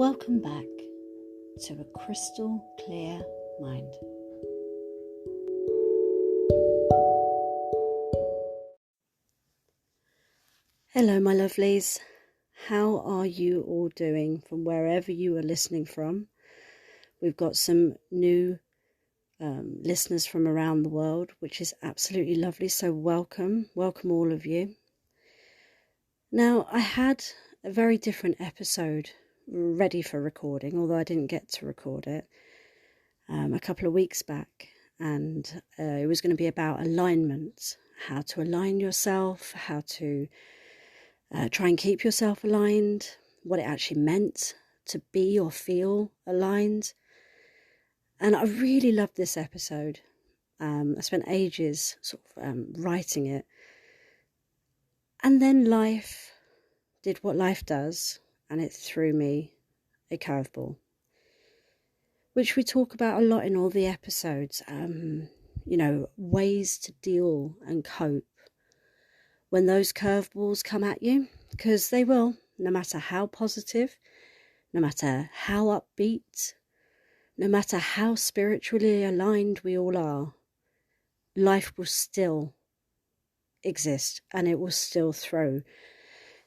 Welcome back to a crystal clear mind. Hello, my lovelies. How are you all doing from wherever you are listening from? We've got some new listeners from around the world, which is absolutely lovely. So welcome all of you. Now, I had a very different episode ready for recording, although I didn't get to record it a couple of weeks back, and it was going to be about alignment, how to align yourself, how to try and keep yourself aligned, what it actually meant to be or feel aligned. And I really loved this episode. I spent ages writing it, and then life did what life does, and it threw me a curveball, which we talk about a lot in all the episodes. Ways to deal and cope when those curveballs come at you, because they will, no matter how positive, no matter how upbeat, no matter how spiritually aligned we all are, life will still exist, and it will still throw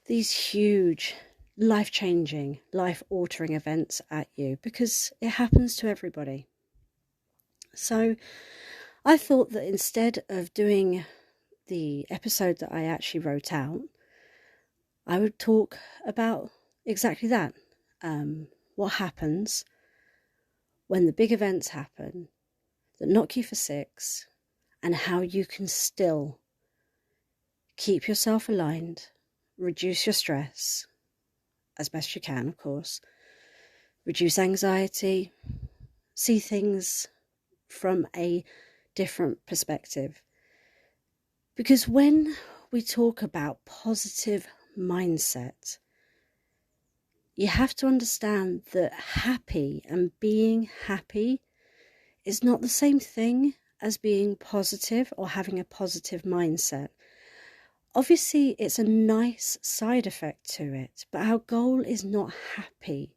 these huge, life-changing, life-altering events at you, because it happens to everybody. So I thought that instead of doing the episode that I actually wrote out, I would talk about exactly that. What happens when the big events happen that knock you for six, and how you can still keep yourself aligned, reduce your stress as best you can, of course, reduce anxiety, see things from a different perspective. Because when we talk about positive mindset, you have to understand that happy and being happy is not the same thing as being positive or having a positive mindset. Obviously, it's a nice side effect to it, but our goal is not happy.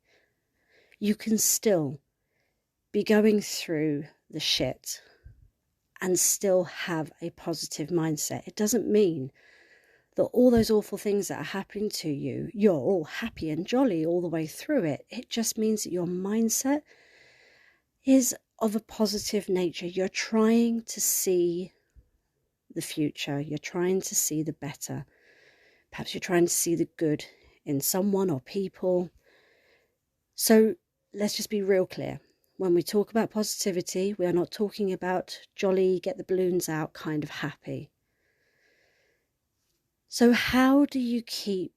You can still be going through the shit and still have a positive mindset. It doesn't mean that all those awful things that are happening to you, you're all happy and jolly all the way through it. It just means that your mindset is of a positive nature. You're trying to see the future. You're trying to see the better. Perhaps you're trying to see the good in someone or people. So let's just be real clear. When we talk about positivity, we are not talking about jolly, get the balloons out kind of happy. So how do you keep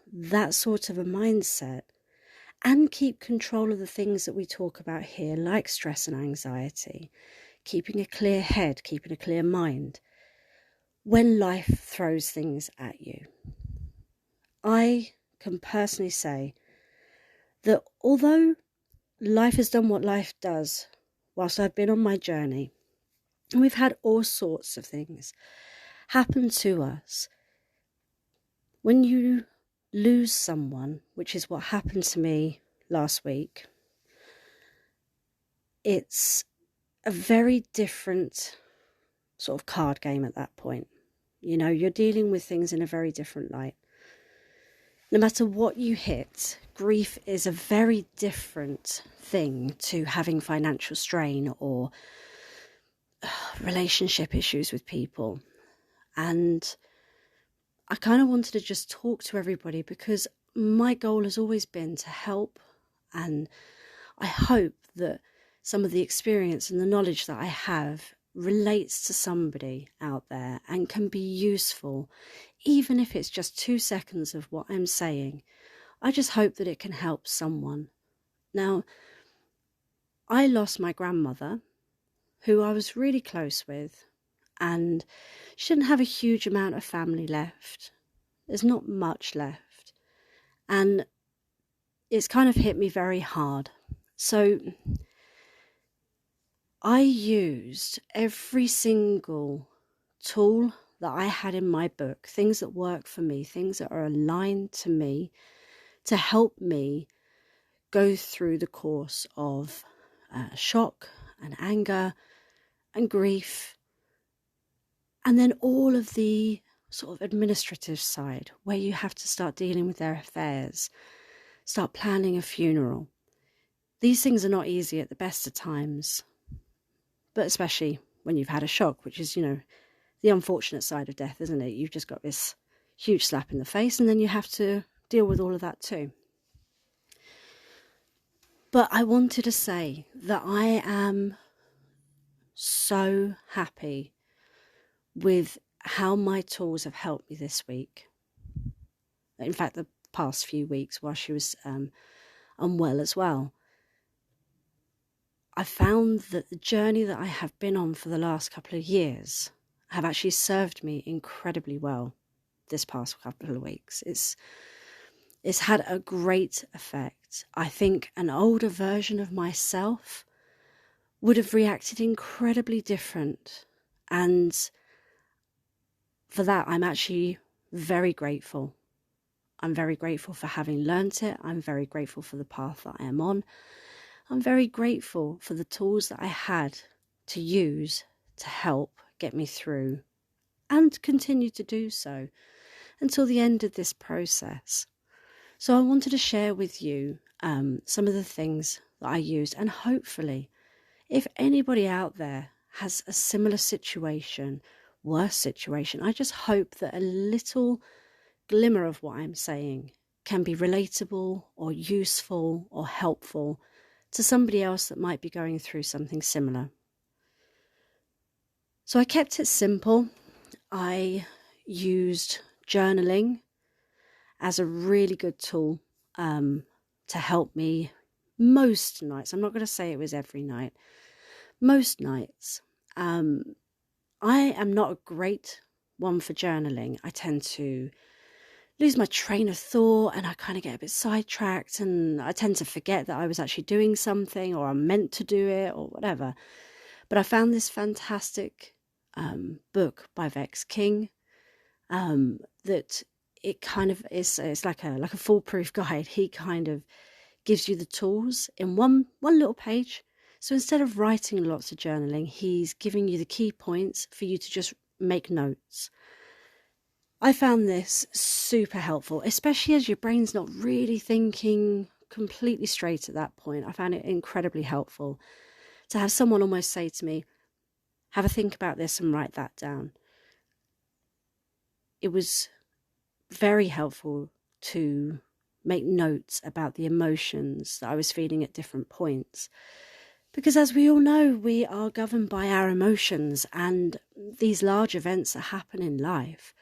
that sort of a mindset and keep control of the things that we talk about here, like stress and anxiety, keeping a clear head, keeping a clear mind, when life throws things at you? I can personally say that although life has done what life does whilst I've been on my journey, and we've had all sorts of things happen to us, when you lose someone, which is what happened to me last week, it's a very different sort of card game at that point. You know, you're dealing with things in a very different light. No matter what you hit, grief is a very different thing to having financial strain or relationship issues with people. And I kind of wanted to just talk to everybody, because my goal has always been to help, and I hope that some of the experience and the knowledge that I have relates to somebody out there and can be useful, even if it's just 2 seconds of what I'm saying. I just hope that it can help someone. Now, I lost my grandmother, who I was really close with, and she didn't have a huge amount of family left. There's not much left. And it's kind of hit me very hard. So I used every single tool that I had in my book, things that work for me, things that are aligned to me, to help me go through the course of shock and anger and grief, and then all of the sort of administrative side where you have to start dealing with their affairs, start planning a funeral. These things are not easy at the best of times, but especially when you've had a shock, which is, the unfortunate side of death, isn't it? You've just got this huge slap in the face, and then you have to deal with all of that too. But I wanted to say that I am so happy with how my tools have helped me this week. In fact, the past few weeks while she was unwell as well. I found that the journey that I have been on for the last couple of years have actually served me incredibly well this past couple of weeks. It's had a great effect. I think an older version of myself would have reacted incredibly different. And for that, I'm actually very grateful. I'm very grateful for having learnt it. I'm very grateful for the path that I am on. I'm very grateful for the tools that I had to use to help get me through and continue to do so until the end of this process. So I wanted to share with you some of the things that I used, and hopefully if anybody out there has a similar situation, worse situation, I just hope that a little glimmer of what I'm saying can be relatable or useful or helpful to somebody else that might be going through something similar. So I kept it simple. I used journaling as a really good tool to help me most nights. I'm not going to say it was every night. Most nights. I am not a great one for journaling. I tend to lose my train of thought and I kind of get a bit sidetracked, and I tend to forget that I was actually doing something or I'm meant to do it or whatever. But I found this fantastic book by Vex King that it kind of is, it's like a foolproof guide. He kind of gives you the tools in one little page. So instead of writing lots of journaling, he's giving you the key points for you to just make notes. I found this super helpful, especially as your brain's not really thinking completely straight at that point. I found it incredibly helpful to have someone almost say to me, have a think about this and write that down. It was very helpful to make notes about the emotions that I was feeling at different points. Because as we all know, we are governed by our emotions, and these large events that happen in life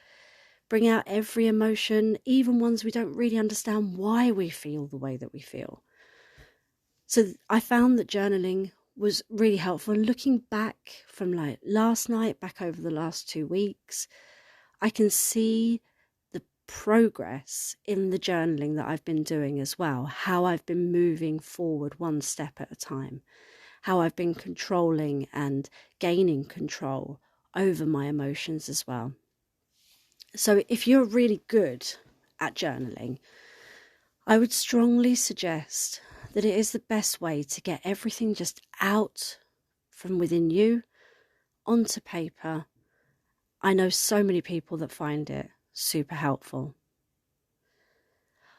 bring out every emotion, even ones we don't really understand why we feel the way that we feel. So I found that journaling was really helpful. And looking back from like last night, back over the last 2 weeks, I can see the progress in the journaling that I've been doing as well, how I've been moving forward one step at a time, how I've been controlling and gaining control over my emotions as well. So if you're really good at journaling, I would strongly suggest that it is the best way to get everything just out from within you onto paper. I know so many people that find it super helpful.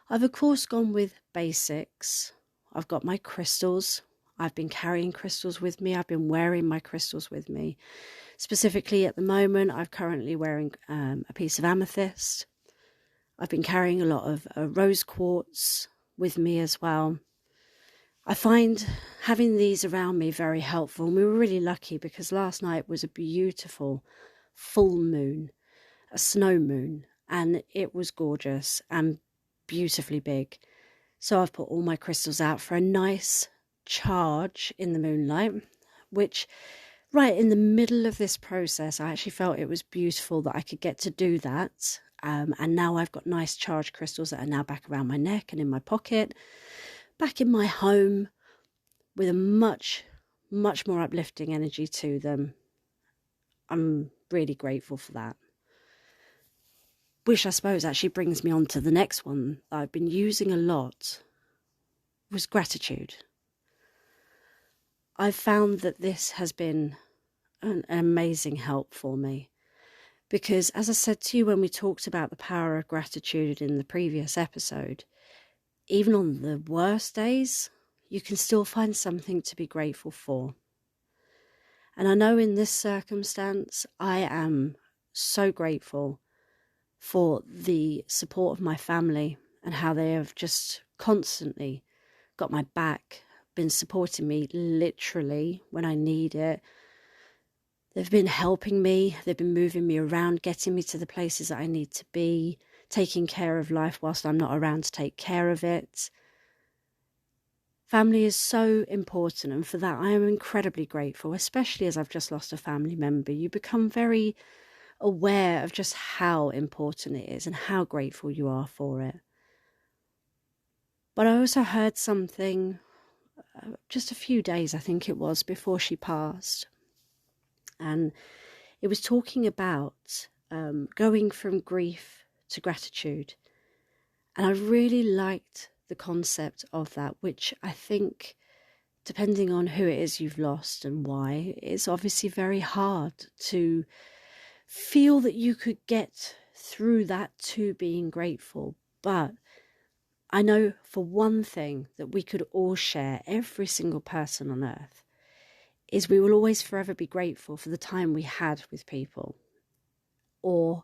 I've of course gone with basics. I've got my crystals. I've been carrying crystals with me. I've been wearing my crystals with me. Specifically at the moment, I'm currently wearing a piece of amethyst. I've been carrying a lot of rose quartz with me as well. I find having these around me very helpful. And we were really lucky because last night was a beautiful full moon, a snow moon, and it was gorgeous and beautifully big. So I've put all my crystals out for a nice charge in the moonlight, which right in the middle of this process, I actually felt it was beautiful that I could get to do that. And now I've got nice charged crystals that are now back around my neck and in my pocket, back in my home with a much, much more uplifting energy to them. I'm really grateful for that. Which I suppose actually brings me on to the next one that I've been using a lot was gratitude. I've found that this has been an amazing help for me because, as I said to you when we talked about the power of gratitude in the previous episode, even on the worst days, you can still find something to be grateful for. And I know in this circumstance, I am so grateful for the support of my family and how they have just constantly got my back, been supporting me literally when I need it. They've been helping me, they've been moving me around, getting me to the places that I need to be, taking care of life whilst I'm not around to take care of it. Family is so important, and for that I am incredibly grateful, especially as I've just lost a family member. You become very aware of just how important it is and how grateful you are for it. But I also heard something just a few days, I think it was, before she passed. And it was talking about going from grief to gratitude. And I really liked the concept of that, which I think, depending on who it is you've lost and why, it's obviously very hard to feel that you could get through that to being grateful. But I know for one thing that we could all share, every single person on earth, is we will always forever be grateful for the time we had with people. Or,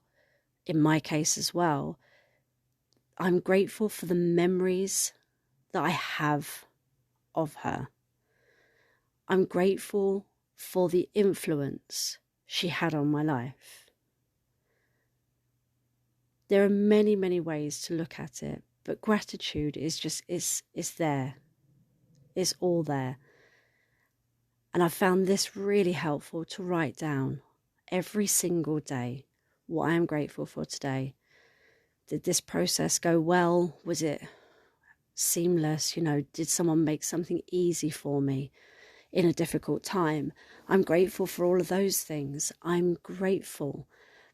in my case as well, I'm grateful for the memories that I have of her. I'm grateful for the influence she had on my life. There are many, many ways to look at it, but gratitude is just, it's there. It's all there. And I found this really helpful to write down every single day what I am grateful for today. Did this process go well? Was it seamless? Did someone make something easy for me in a difficult time? I'm grateful for all of those things. I'm grateful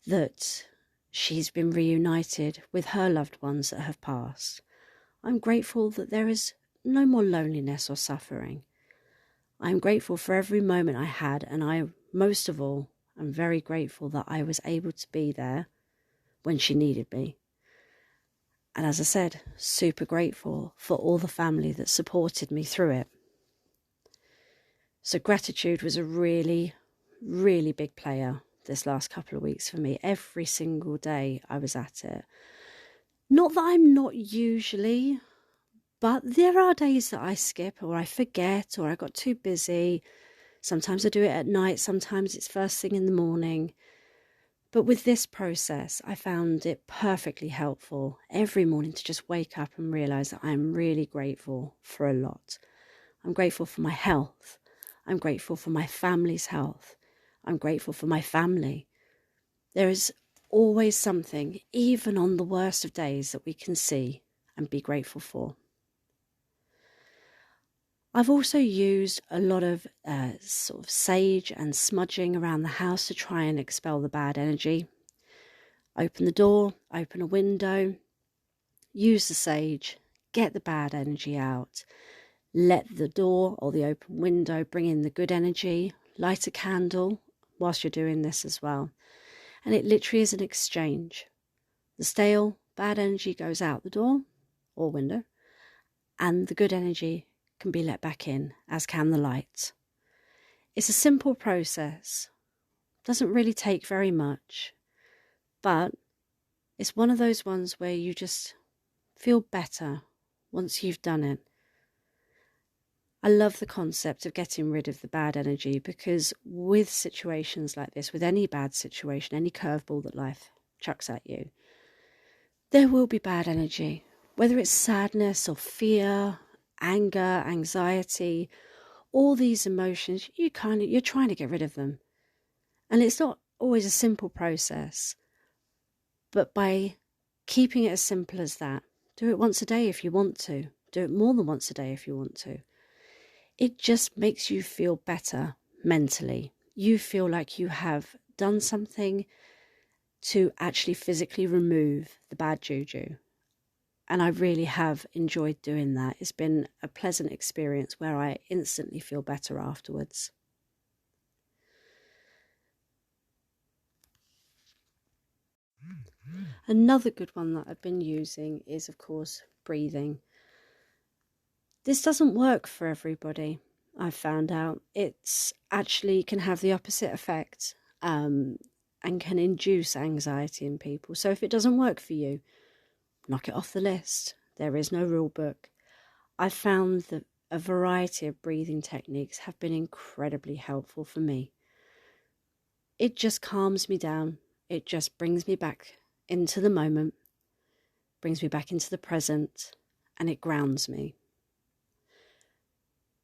that she's been reunited with her loved ones that have passed. I'm grateful that there is no more loneliness or suffering. I'm grateful for every moment I had, and I, most of all, am very grateful that I was able to be there when she needed me. And as I said, super grateful for all the family that supported me through it. So gratitude was a really, really big player this last couple of weeks for me. Every single day I was at it. Not that I'm not usually, but there are days that I skip or I forget or I got too busy. Sometimes I do it at night, sometimes it's first thing in the morning. But with this process, I found it perfectly helpful every morning to just wake up and realise that I'm really grateful for a lot. I'm grateful for my health. I'm grateful for my family's health. I'm grateful for my family. There is always something, even on the worst of days, that we can see and be grateful for. I've also used a lot of sort of sage and smudging around the house to try and expel the bad energy. Open the door, open a window, use the sage, get the bad energy out. Let the door or the open window bring in the good energy. Light a candle whilst you're doing this as well. And it literally is an exchange. The stale, bad energy goes out the door or window, and the good energy can be let back in, as can the light. It's a simple process. Doesn't really take very much, but it's one of those ones where you just feel better once you've done it. I love the concept of getting rid of the bad energy, because with situations like this, with any bad situation, any curveball that life chucks at you, there will be bad energy, whether it's sadness or fear, anger, anxiety, all these emotions. You're trying to get rid of them. And it's not always a simple process, but by keeping it as simple as that, do it once a day if you want to, do it more than once a day if you want to. It just makes you feel better mentally. You feel like you have done something to actually physically remove the bad juju. And I really have enjoyed doing that. It's been a pleasant experience where I instantly feel better afterwards. Another good one that I've been using is, of course, breathing. This doesn't work for everybody, I've found out. It's actually can have the opposite effect and can induce anxiety in people. So if it doesn't work for you, knock it off the list. There is no rule book. I've found that a variety of breathing techniques have been incredibly helpful for me. It just calms me down. It just brings me back into the moment, brings me back into the present, and it grounds me.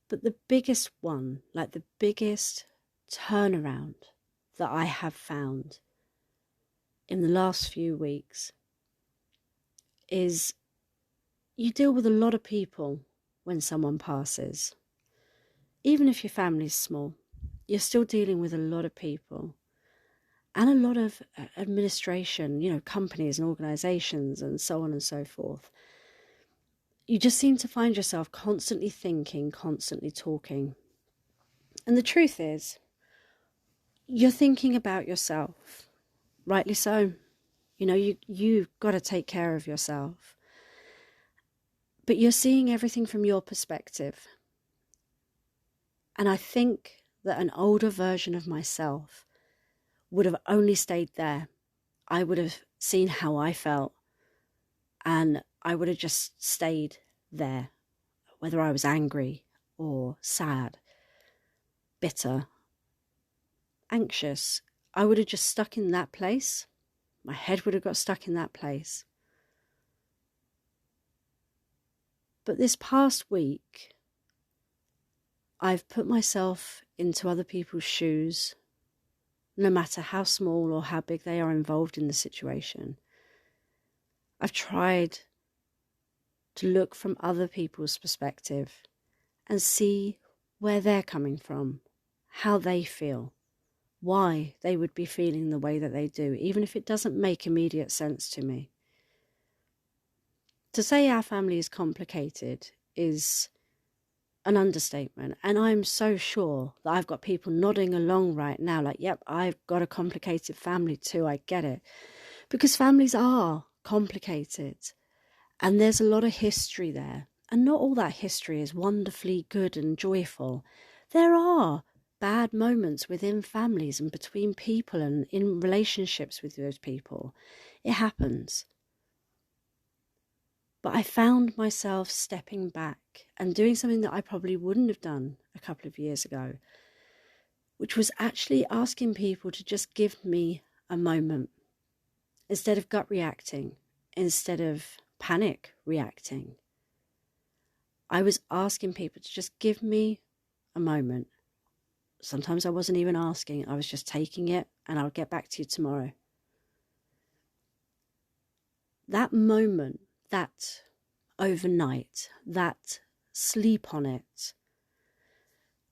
But the biggest one, like the biggest turnaround that I have found in the last few weeks is you deal with a lot of people when someone passes. Even if your family's small, you're still dealing with a lot of people and a lot of administration, companies and organizations and so on and so forth. You just seem to find yourself constantly thinking, constantly talking. And the truth is, you're thinking about yourself, rightly so. You've got to take care of yourself. But you're seeing everything from your perspective. And I think that an older version of myself would have only stayed there. I would have seen how I felt, and I would have just stayed there, whether I was angry or sad, bitter, anxious. I would have just stuck in that place. My head would have got stuck in that place. But this past week, I've put myself into other people's shoes, no matter how small or how big they are involved in the situation. I've tried to look from other people's perspective and see where they're coming from, how they feel, why they would be feeling the way that they do, even if it doesn't make immediate sense to me. To say our family is complicated is an understatement, and I'm so sure that I've got people nodding along right now like, yep, I've got a complicated family too, I get it. Because families are complicated, and there's a lot of history there, and not all that history is wonderfully good and joyful. There are bad moments within families and between people and in relationships with those people. It happens. But I found myself stepping back and doing something that I probably wouldn't have done a couple of years ago, which was actually asking people to just give me a moment instead of gut reacting, instead of panic reacting. I was asking people to just give me a moment. Sometimes I wasn't even asking, I was just taking it, and I'll get back to you tomorrow. That moment, that overnight, that sleep on it,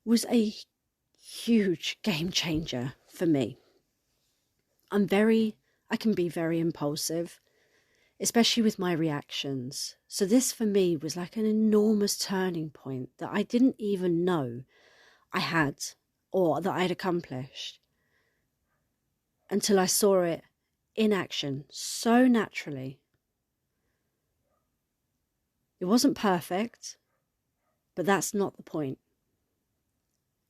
was a huge game changer for me. I can be very impulsive, especially with my reactions. So this for me was like an enormous turning point that I didn't even know I had or that I'd accomplished until I saw it in action so naturally. It wasn't perfect, but that's not the point.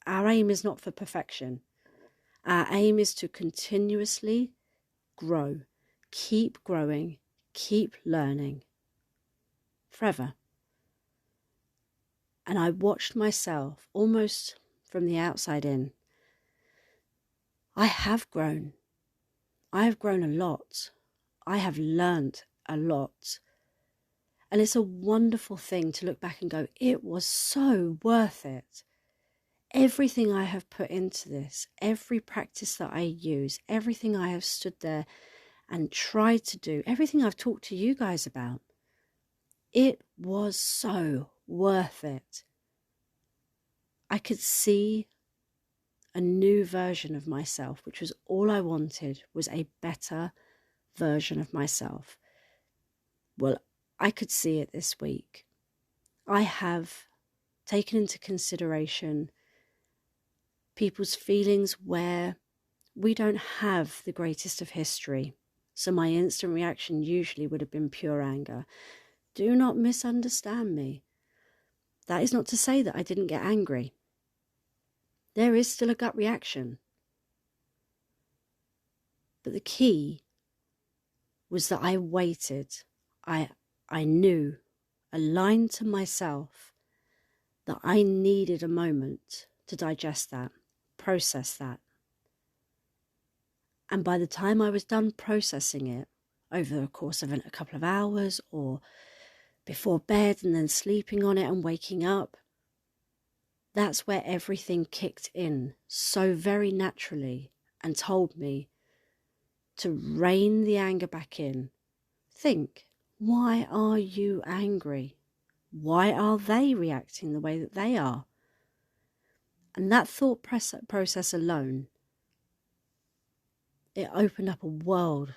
Our aim is not for perfection. Our aim is to continuously grow, keep growing, keep learning, forever. And I watched myself almost from the outside in. I have grown. I have grown a lot. I have learned a lot. And it's a wonderful thing to look back and go, it was so worth it. Everything I have put into this, every practice that I use, everything I have stood there and tried to do, everything I've talked to you guys about, it was so worth it. I could see a new version of myself, which was all I wanted, was a better version of myself. Well, I could see it this week. I have taken into consideration people's feelings where we don't have the greatest of history. So my instant reaction usually would have been pure anger. Do not misunderstand me. That is not to say that I didn't get angry. There is still a gut reaction. But the key was that I waited. I knew, aligned to myself, that I needed a moment to digest that, process that. And by the time I was done processing it, over the course of a couple of hours or before bed and then sleeping on it and waking up, that's where everything kicked in so very naturally and told me to rein the anger back in. Think, why are you angry? Why are they reacting the way that they are? And that thought process alone, it opened up a world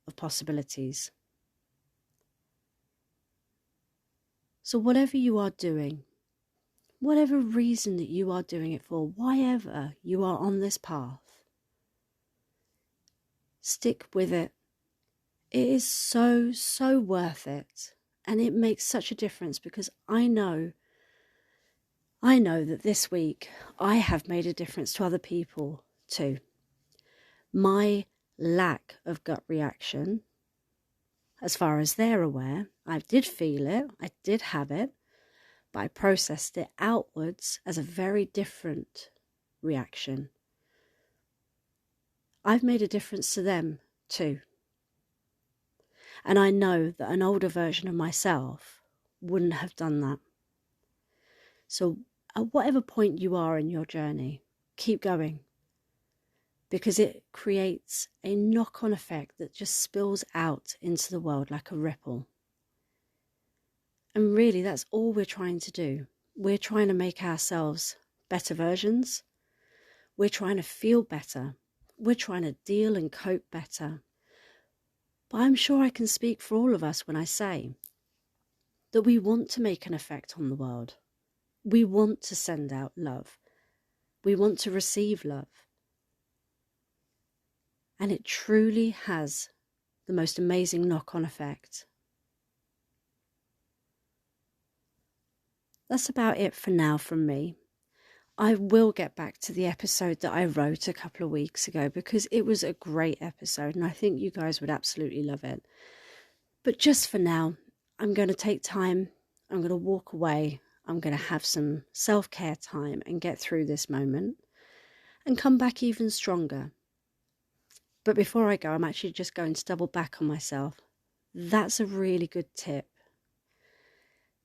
of possibilities. So whatever you are doing, whatever reason that you are doing it for, why ever you are on this path, stick with it. It is so, so worth it. And it makes such a difference because I know that this week I have made a difference to other people too. My lack of gut reaction, as far as they're aware, I did feel it, I did have it, but I processed it outwards as a very different reaction. I've made a difference to them too. And I know that an older version of myself wouldn't have done that. So at whatever point you are in your journey, keep going. Because it creates a knock-on effect that just spills out into the world like a ripple. And really, that's all we're trying to do. We're trying to make ourselves better versions. We're trying to feel better. We're trying to deal and cope better. But I'm sure I can speak for all of us when I say that we want to make an effect on the world. We want to send out love. We want to receive love. And it truly has the most amazing knock-on effect. That's about it for now from me. I will get back to the episode that I wrote a couple of weeks ago because it was a great episode and I think you guys would absolutely love it. But just for now, I'm going to take time, I'm going to walk away, I'm going to have some self-care time and get through this moment and come back even stronger. But before I go, I'm actually just going to double back on myself. That's a really good tip.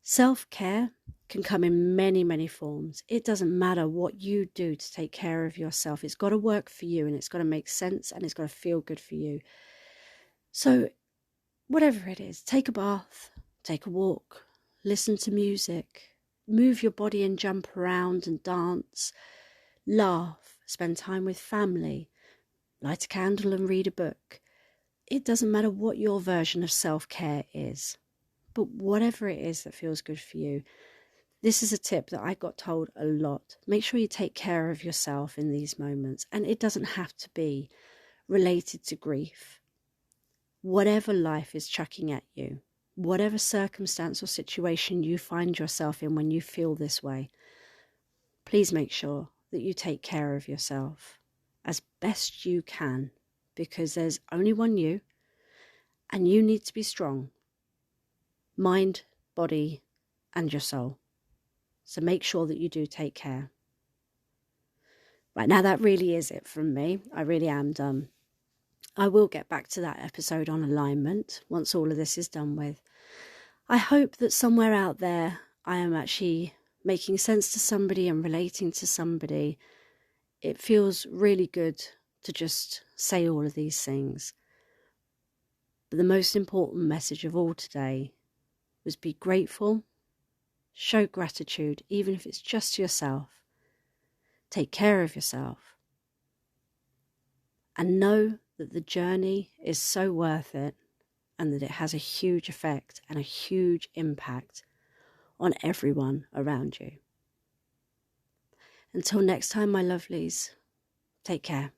Self-care can come in many, many forms. It doesn't matter what you do to take care of yourself. It's got to work for you and it's got to make sense and it's got to feel good for you. So whatever it is, take a bath, take a walk, listen to music, move your body and jump around and dance, laugh, spend time with family, light a candle and read a book. It doesn't matter what your version of self-care is, but whatever it is that feels good for you. This is a tip that I got told a lot. Make sure you take care of yourself in these moments. And it doesn't have to be related to grief. Whatever life is chucking at you, whatever circumstance or situation you find yourself in when you feel this way, please make sure that you take care of yourself as best you can, because there's only one you, and you need to be strong. Mind, body, and your soul. So make sure that you do take care. Right, now that really is it from me. I really am done. I will get back to that episode on alignment once all of this is done with. I hope that somewhere out there I am actually making sense to somebody and relating to somebody. It feels really good to just say all of these things. But the most important message of all today was be grateful, show gratitude, even if it's just to yourself. Take care of yourself. And know that the journey is so worth it. and that it has a huge effect and a huge impact on everyone around you. Until next time, my lovelies, take care.